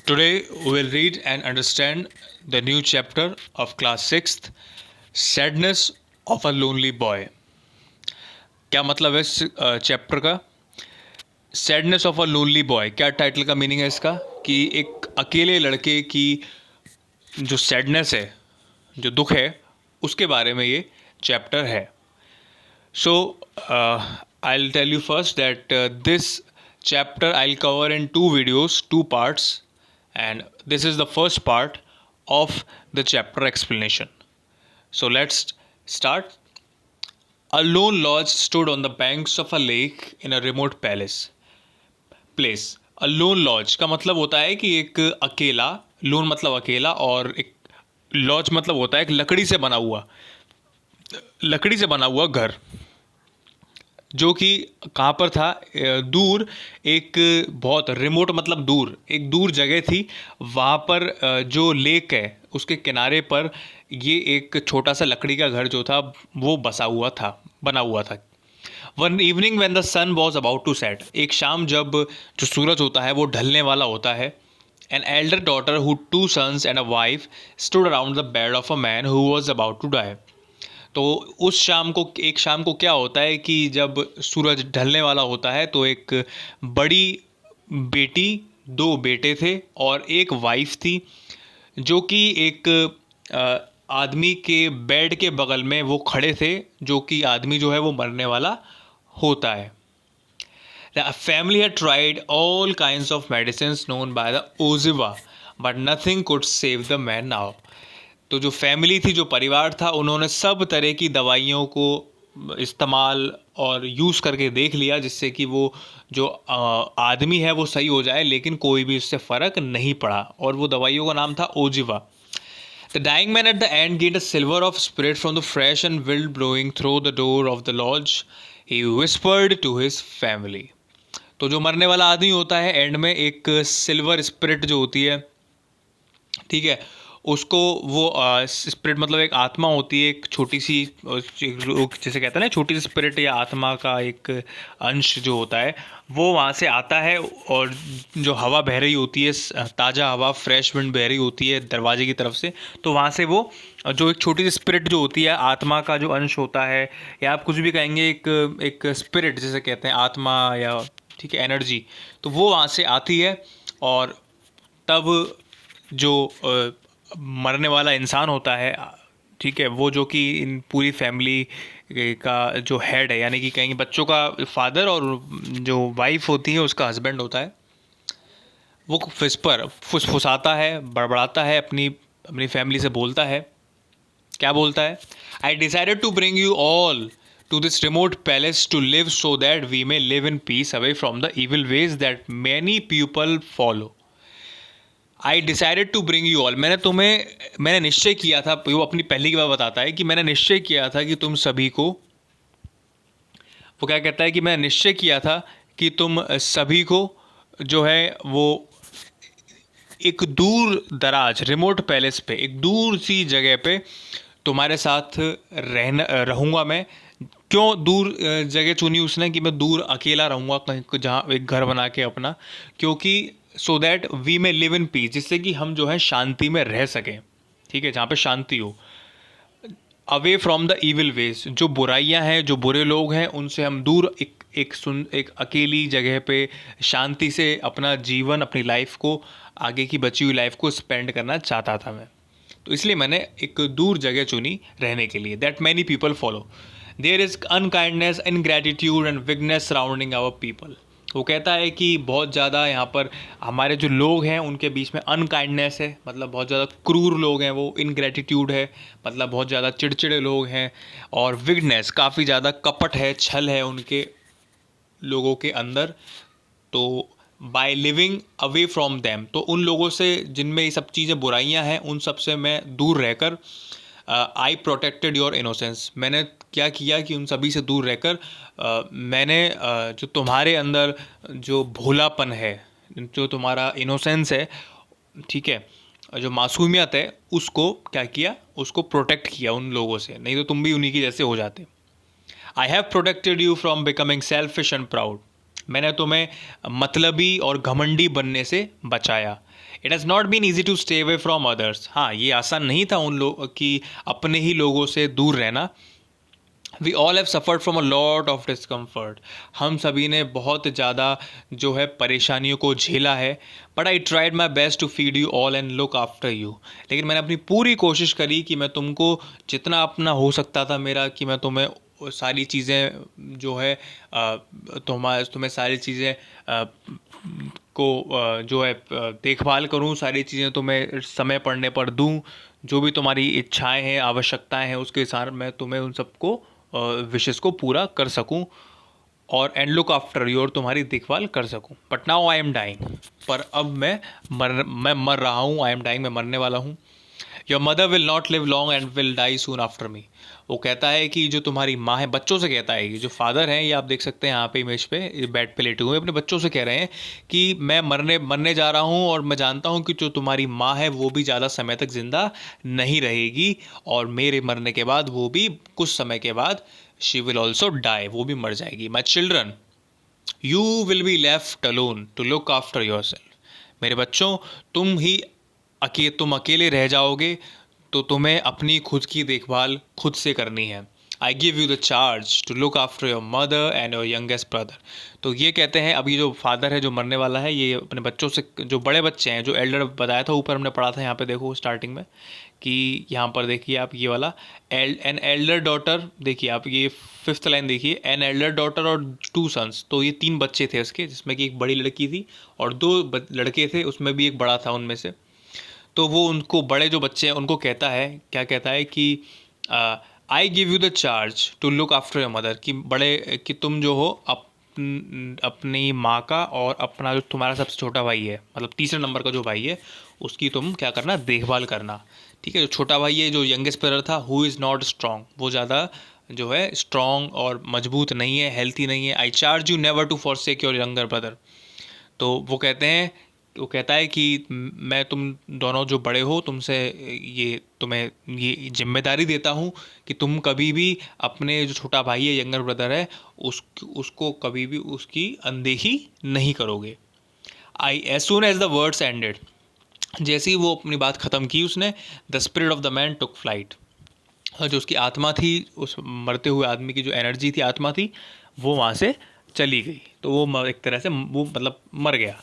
Today we will read and understand the new chapter of class 6th, Sadness of a Lonely Boy. क्या मतलब है इस chapter का? Sadness of a lonely boy, क्या title का meaning है इसका? कि एक अकेले लड़के की जो सैडनेस है, जो दुख है, उसके बारे में ये चैप्टर है. So, I'll tell you first that this chapter I'll cover in two videos, two parts, and this is the first part of the chapter explanation. So, let's start. A lone lodge stood on the banks of a lake in a remote place. A lone lodge का मतलब होता है कि एक अकेला, loan मतलब अकेला, और एक लॉज मतलब होता है एक लकड़ी से बना हुआ घर, जो कि कहाँ पर था? दूर, एक बहुत रिमोट मतलब दूर, एक दूर जगह थी. वहाँ पर जो लेक है उसके किनारे पर ये एक छोटा सा लकड़ी का घर जो था वो बना हुआ था. One evening when the sun was about to set, एक शाम जब जो सूरज होता है वो ढलने वाला होता है. An elder daughter who two sons and a wife stood around the bed of a man who was about to die. तो एक शाम को क्या होता है कि जब सूरज ढलने वाला होता है तो एक बड़ी बेटी, दो बेटे थे और एक वाइफ थी, जो कि एक आदमी के बेड के बगल में वो खड़े थे, जो कि आदमी जो है वो मरने वाला होता है. The family had tried all kinds of medicines known by the Oziva, but nothing could save the man now. तो जो फैमिली थी, जो परिवार था, उन्होंने सब तरह की दवाइयों को इस्तेमाल और यूज़ करके देख लिया, जिससे कि वो जो आदमी है वो सही हो जाए, लेकिन कोई भी उससे फ़र्क नहीं पड़ा. और वो दवाइयों का नाम था ओजिवा. The dying man at the end gained a silver of spirit from the fresh and wind blowing through the door of the lodge. He whispered to his family. तो जो मरने वाला आदमी होता है, एंड में एक सिल्वर स्पिरिट जो होती है, ठीक है, उसको वो स्पिरिट मतलब एक आत्मा होती है, एक छोटी सी, जैसे कहते हैं ना, छोटी सी स्पिरिट या आत्मा का एक अंश जो होता है, वो वहाँ से आता है. और जो हवा बह रही होती है, ताज़ा हवा, फ्रेश विंड बह रही होती है दरवाजे की तरफ से, तो वहाँ से वो जो एक छोटी सी स्पिरिट जो होती है, आत्मा का जो अंश होता है, या आप कुछ भी कहेंगे, एक स्पिरिट जैसे कहते हैं, आत्मा या ठीक है एनर्जी, तो वो वहाँ से आती है. और तब जो मरने वाला इंसान होता है, ठीक है, वो जो कि इन पूरी फैमिली का जो हेड है, यानी कि कहेंगे बच्चों का फादर, और जो वाइफ होती है उसका हस्बैंड होता है, वो फुसफुसाता है, बड़बड़ाता है, अपनी अपनी फैमिली से बोलता है. क्या बोलता है? I decided to bring you all to this remote palace to live so that we may live in peace away from the evil ways that many people follow. I decided to bring you all, मैंने निश्चय किया था, वो अपनी पहली की बात बताता है कि मैंने निश्चय किया था कि तुम सभी को, वो क्या कहता है कि मैंने निश्चय किया था कि तुम सभी को जो है वो एक दूर दराज रिमोट पैलेस पे, एक दूर सी जगह पे तुम्हारे साथ रहूँगा मैं. क्यों दूर जगह चुनी उसने कि मैं दूर अकेला रहूँगा कहीं, जहाँ एक घर बना के अपना, क्योंकि so that we may live in peace, जिससे कि हम जो है शांति में रह सकें, ठीक है, जहाँ पे शांति हो. Away from the evil ways, जो बुराइयां हैं, जो बुरे लोग हैं, उनसे हम दूर एक अकेली जगह पे शांति से अपना जीवन, अपनी लाइफ को, आगे की बची हुई लाइफ को स्पेंड करना चाहता था मैं. तो इसलिए मैंने एक दूर जगह चुनी रहने के लिए. That many people follow. There is unkindness, ingratitude and wickedness surrounding our people. वो कहता है कि बहुत ज़्यादा यहाँ पर हमारे जो लोग हैं उनके बीच में अनकाइंडनेस है, मतलब बहुत ज़्यादा क्रूर लोग हैं वो. इनग्रेटिट्यूड है, मतलब बहुत ज़्यादा चिड़चिड़े लोग हैं. और विगनेस, काफ़ी ज़्यादा कपट है, छल है उनके लोगों के अंदर. तो by living away from them, तो उन लोगों से जिनमें ये सब चीज़ें बुराइयां हैं, उन सब से मैं दूर रहकर, आई प्रोटेक्टेड योर इनोसेंस, मैंने क्या किया कि उन सभी से दूर रहकर मैंने जो तुम्हारे अंदर जो भोलापन है, जो तुम्हारा इनोसेंस है, ठीक है, जो मासूमियत है, उसको क्या किया, उसको प्रोटेक्ट किया उन लोगों से, नहीं तो तुम भी उन्हीं की जैसे हो जाते. I have protected you from becoming selfish and proud. मैंने तुम्हें मतलबी और घमंडी बनने से बचाया। It has not been easy to stay away from others. हाँ, ये आसान नहीं था उन लोग कि अपने ही लोगों से दूर रहना। We all have suffered from a lot of discomfort. हम सभी ने बहुत ज़्यादा जो है परेशानियों को झेला है। But I tried my best to feed you all and look after you. लेकिन मैंने अपनी पूरी कोशिश करी कि मैं तुमको जितना अपना हो सकता था मेरा, कि मैं तुम्हें सारी चीज़ें जो है तुम्हें सारी चीज़ें जो है देखभाल करूं, सारी चीज़ें तुम्हें समय पड़ने पर दूं। जो भी तुम्हारी इच्छाएं हैं, आवश्यकताएं हैं, उसके हिसाब मैं तुम्हें उन सबको विशेष को पूरा कर सकूं, और एंड लुक आफ्टर यू, और तुम्हारी देखभाल कर सकूं। But now I am dying. पर अब मैं मर रहा हूँ। आई एम डाइंग, मैं मरने वाला हूँ। Your mother will not live long and will die soon after me. वो कहता है कि जो तुम्हारी माँ है, बच्चों से कहता है कि जो फादर हैं, ये आप देख सकते हैं यहाँ पे इमेज पे बेड पे लेटे हुए, अपने बच्चों से कह रहे हैं कि मैं मरने जा रहा हूँ, और मैं जानता हूँ कि जो तुम्हारी माँ है वो भी ज़्यादा समय तक ज़िंदा नहीं रहेगी, और मेरे मरने के बाद वो भी कुछ समय के बाद शी विल ऑल्सो डाई, वो भी मर जाएगी। My children, you will be left alone to look after yourself. मेरे बच्चों, तुम अकेले रह जाओगे, तो तुम्हें अपनी खुद की देखभाल खुद से करनी है। I give you the charge to look after your mother and your youngest brother. तो ये कहते हैं, अभी जो फादर है जो मरने वाला है, ये अपने बच्चों से, जो बड़े बच्चे हैं, जो एल्डर बताया था ऊपर हमने पढ़ा था, यहाँ पे देखो स्टार्टिंग में कि यहाँ पर देखिए आप ये वाला एन एल्डर डॉटर, देखिए आप ये 5th लाइन देखिए, एन एल्डर डॉटर और 2 सन्स। तो ये 3 बच्चे थे उसके, जिसमें कि एक बड़ी लड़की थी और 2 लड़के थे, उसमें भी एक बड़ा था उनमें से। तो वो उनको, बड़े जो बच्चे हैं उनको कहता है, क्या कहता है कि I give you the charge to look after your mother, कि बड़े, कि तुम जो हो अपनी माँ का और अपना जो तुम्हारा सबसे छोटा भाई है, मतलब तीसरे नंबर का जो भाई है, उसकी तुम क्या करना, देखभाल करना। ठीक है, जो छोटा भाई है, जो यंगेस्ट ब्रदर था, हु इज़ नॉट स्ट्रॉन्ग, वो ज़्यादा जो है स्ट्रॉन्ग और मजबूत नहीं है, हेल्थी नहीं है। I charge you never to forsake your younger brother. तो वो कहते हैं, वो कहता है कि मैं तुम दोनों जो बड़े हो, तुम्हें ये जिम्मेदारी देता हूँ कि तुम कभी भी अपने जो छोटा भाई है, यंगर ब्रदर है, उसको कभी भी उसकी अनदेखी नहीं करोगे। I as soon as the words ended, जैसे ही वो अपनी बात ख़त्म की उसने, the spirit of the man took flight. और जो उसकी आत्मा थी, उस मरते हुए आदमी की जो एनर्जी थी, आत्मा थी, वो वहाँ से चली गई। तो वो एक तरह से वो मतलब मर गया।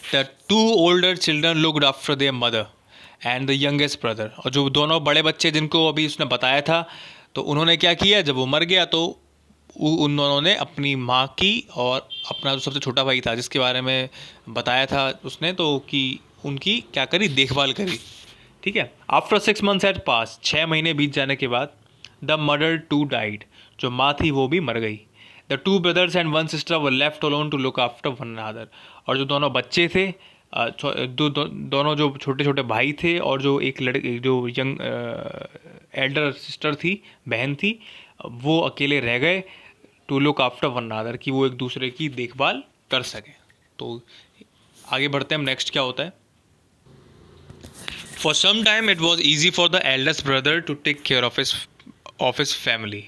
The 2 older children looked after their mother and the youngest brother. और जो दोनों बड़े बच्चे जिनको अभी उसने बताया था, तो उन्होंने क्या किया, जब वो मर गया तो उन दोनों ने अपनी माँ की और अपना जो सबसे छोटा भाई था, जिसके बारे में बताया था उसने, तो कि उनकी क्या करी, देखभाल करी। ठीक है। आफ्टर 6 months एट पास, 6 महीने बीत जाने के बाद, द मदर टू डाइड, जो माँ थी वो भी मर गई। The 2 brothers and 1 sister were left alone to look after one another. और जो दोनों बच्चे थे, दोनों जो छोटे छोटे भाई थे, और जो एक लड़के, जो यंग एल्डर सिस्टर थी, बहन थी, वो अकेले रह गए, to look after one another, कि वो एक दूसरे की देखभाल कर सकें। तो आगे बढ़ते हैं हम, नेक्स्ट क्या होता है। For some time it was easy for the eldest brother to take care of his family.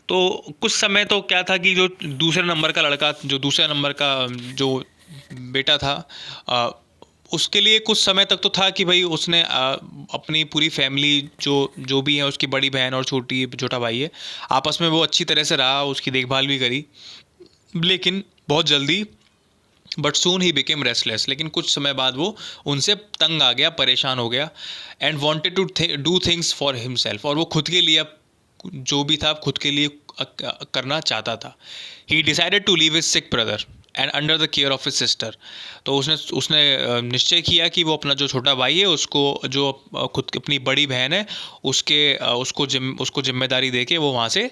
तो कुछ समय तो क्या था कि जो दूसरे नंबर का लड़का, जो दूसरे नंबर का जो बेटा था, उसके लिए कुछ समय तक तो था कि भाई उसने अपनी पूरी फैमिली, जो भी है, उसकी बड़ी बहन और छोटा भाई है, आपस में वो अच्छी तरह से रहा, उसकी देखभाल भी करी। लेकिन बहुत जल्दी, but soon he became restless, लेकिन कुछ समय बाद वो उनसे तंग आ गया, परेशान हो गया। And wanted to do things for himself, और वो खुद के लिए जो भी था खुद के लिए करना चाहता था। He decided to leave his sick brother and under the care of his sister. तो उसने निश्चय किया कि वो अपना जो छोटा भाई है, उसको, जो खुद अपनी बड़ी बहन है, उसको जिम्मेदारी दे के वो वहाँ से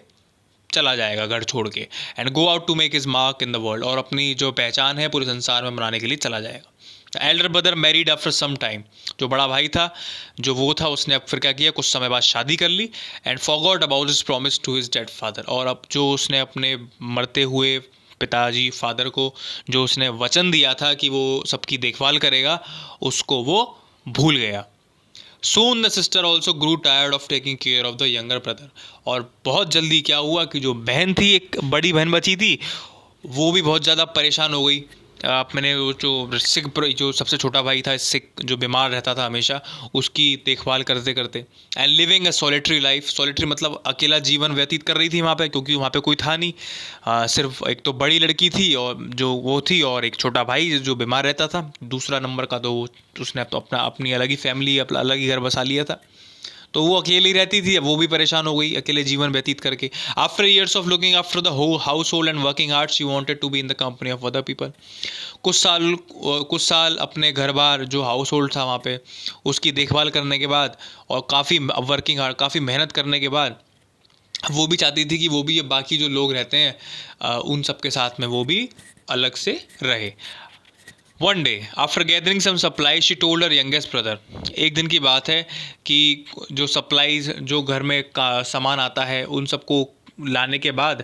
चला जाएगा, घर छोड़ के। And go out to make his mark in the world, और अपनी जो पहचान है पूरे संसार में बनाने के लिए चला जाएगा। Elder brother married after some time, जो बड़ा भाई था, जो वो था, उसने अब फिर क्या किया, कुछ समय बाद शादी कर ली। And forgot about his promise to his dead father, और अब जो उसने अपने मरते हुए पिताजी, फादर को जो उसने वचन दिया था कि वो सबकी देखभाल करेगा, उसको वो भूल गया। Soon the sister also grew tired of taking care of the younger brother। और बहुत जल्दी क्या हुआ कि जो बहन थी, एक बड़ी बहन बची थी, वो भी बहुत ज़्यादा परेशान हो गई। मैंने वो जो सबसे छोटा भाई था, सिक जो बीमार रहता था हमेशा, उसकी देखभाल करते करते, and living a solitary life. Solitary मतलब अकेला जीवन व्यतीत कर रही थी वहाँ पे, क्योंकि वहाँ पे कोई था नहीं। सिर्फ एक तो बड़ी लड़की थी और जो वो थी, और एक छोटा भाई जो बीमार रहता था। दूसरा नंबर का तो उसने तो अपनी अलग ही फैमिली, अपना अलग ही घर बसा लिया था। तो वो अकेली रहती थी, अब वो भी परेशान हो गई अकेले जीवन व्यतीत करके। After years of looking after the whole household and working hard, she wanted to be in the company of other people. कुछ साल अपने घर बार जो हाउस होल्ड था वहाँ पे, उसकी देखभाल करने के बाद, और काफ़ी वर्किंग हार्ड, काफ़ी मेहनत करने के बाद, वो भी चाहती थी कि वो भी बाकी जो लोग रहते हैं उन सब के साथ में वो भी अलग से रहे। One day after gathering some supply, she told her youngest brother. एक दिन की बात है कि जो सप्लाईज, जो घर में का सामान आता है, उन सबको लाने के बाद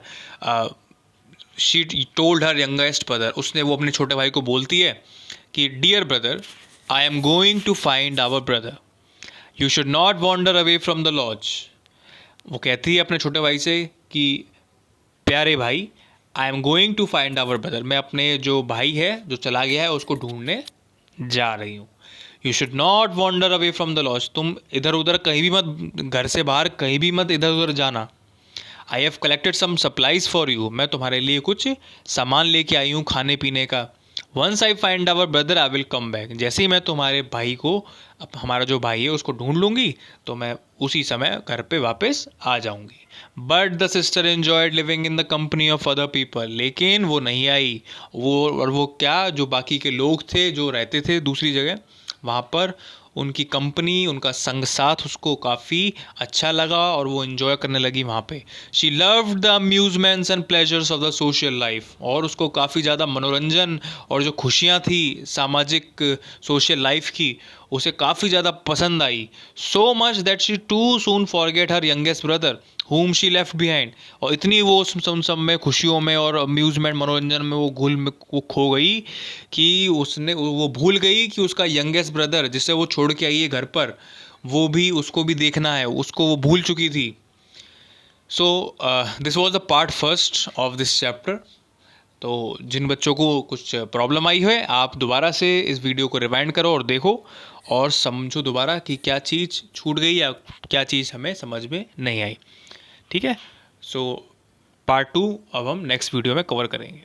she told her youngest brother, उसने वो अपने छोटे भाई को बोलती है कि dear brother, I am going to find our brother, you should not wander away from the lodge. वो कहती है अपने छोटे भाई से कि प्यारे भाई, I am going to find our brother, मैं अपने जो भाई है जो चला गया है उसको ढूंढने जा रही हूँ। You should not wander away from the lodge, तुम इधर उधर कहीं भी मत, घर से बाहर कहीं भी मत इधर उधर जाना। I have collected some supplies for you, मैं तुम्हारे लिए कुछ सामान लेके आई हूँ खाने पीने का। Once I find our brother I will come back, जैसे ही मैं तुम्हारे भाई को, अब हमारा जो भाई है उसको ढूंढ लूँगी, तो मैं उसी समय घर पे वापस आ जाऊँगी। But the sister enjoyed living in the company of other people, लेकिन वो नहीं आई। वो क्या, जो बाकी के लोग थे जो रहते थे दूसरी जगह, वहाँ पर उनकी कंपनी, उनका संग साथ उसको काफ़ी अच्छा लगा और वो इन्जॉय करने लगी वहाँ पे। She loved the amusements and pleasures of the social life, और उसको काफ़ी ज़्यादा मनोरंजन और जो खुशियाँ थी सामाजिक सोशल लाइफ की, उसे काफ़ी ज़्यादा पसंद आई। So much that she too soon forget her youngest brother whom she left behind, और इतनी वो उन सब में, खुशियों में और अम्यूज़मेंट मनोरंजन में वो खो गई कि वो भूल गई कि उसका यंगेस्ट ब्रदर जिसे वो छोड़ के आई है घर पर, वो भी, उसको भी देखना है, उसको वो भूल चुकी थी। So this was the part first of this chapter. तो जिन बच्चों को कुछ प्रॉब्लम आई है, आप दोबारा से इस वीडियो को रिवाइंड करो और देखो और समझो दोबारा कि क्या चीज़ छूट गई या क्या चीज़ हमें समझ में नहीं आई। ठीक है, सो पार्ट 2 अब हम नेक्स्ट वीडियो में कवर करेंगे।